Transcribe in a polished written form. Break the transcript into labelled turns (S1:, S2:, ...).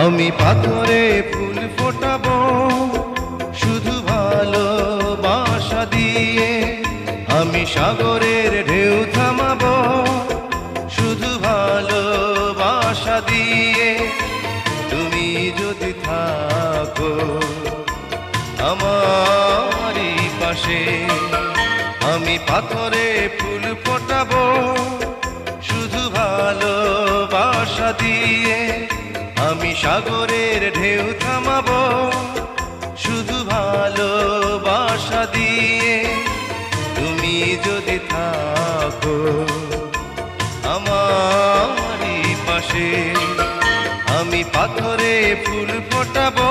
S1: আমি পাথরে ফুল ফোটাবো শুধু ভালোবাসা দিয়ে, আমি সাগরের ঢেউ থামাবো শুধু ভালোবাসা দিয়ে। তুমি যদি থাকো আমারই পাশে, আমি পাথরে ফুল ফোটাবো শুধু ভালোবাসা দিয়ে, আমি সাগরের ঢেউ থামাবো শুধু ভালোবাসা দিয়ে। তুমি যদি থাকো আমারই পাশে, আমি পাথরে ফুল ফোটাবো